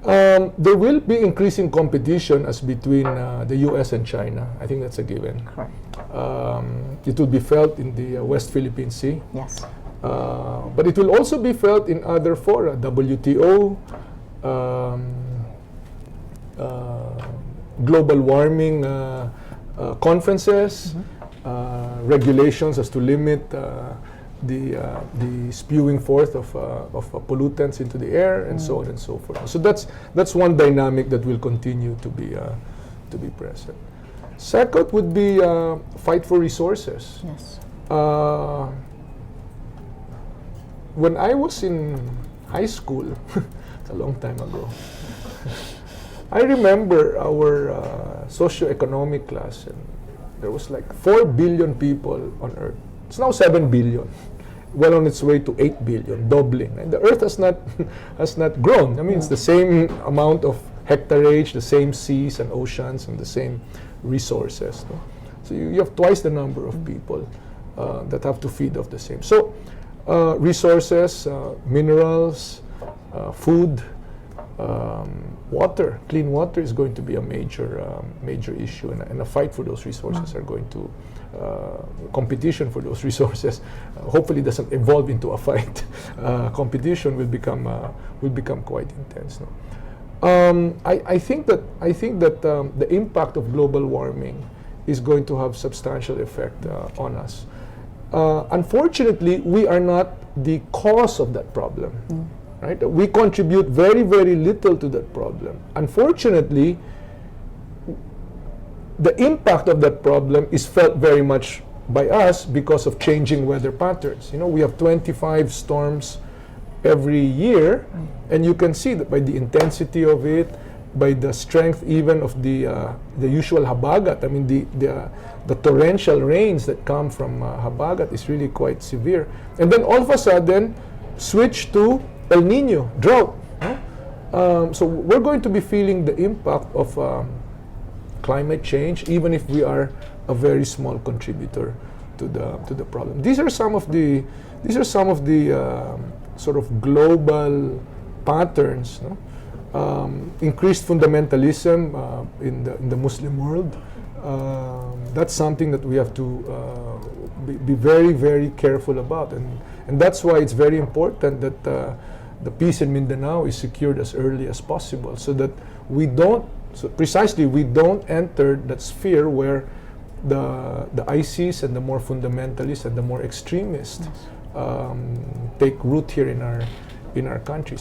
There will be increasing competition as between the U.S. and China. I think that's a given. Correct. It will be felt in the West Philippine Sea. Yes. But it will also be felt in other fora, WTO, global warming conferences, regulations as to limit the spewing forth of pollutants into the air, and so on and so forth. So that's one dynamic that will continue to be present. Second would be fight for resources. Yes. When I was in high school, it's a long time ago, I remember our socioeconomic class, and there was like 4 billion people on Earth. It's now 7 billion, well on its way to 8 billion, doubling. And the Earth has not grown. I mean, it's the same amount of hectareage, the same seas and oceans, and the same resources. No? So you have twice the number of people that have to feed off the same. So resources, minerals, food, water, clean water is going to be a major issue, and a fight for those resources are going to, competition for those resources hopefully doesn't evolve into a fight. Competition will become quite intense. No? I think that the impact of global warming is going to have substantial effect on us. Unfortunately, we are not the cause of that problem. Right? We contribute very, very little to that problem. Unfortunately, the impact of that problem is felt very much by us because of changing weather patterns. You know, we have 25 storms every year, and you can see that by the intensity of it, by the strength even of the usual habagat. I mean, the torrential rains that come from habagat is really quite severe. And then all of a sudden, switch to El Nino, drought. So we're going to be feeling the impact of climate change, even if we are a very small contributor to the problem. These are some of the sort of global patterns. No? Increased fundamentalism in the Muslim world. That's something that we have to be very, very careful about, and that's why it's very important that the peace in Mindanao is secured as early as possible, so that we don't enter that sphere where the ISIS and the more fundamentalists and the more extremists take root here in our countries.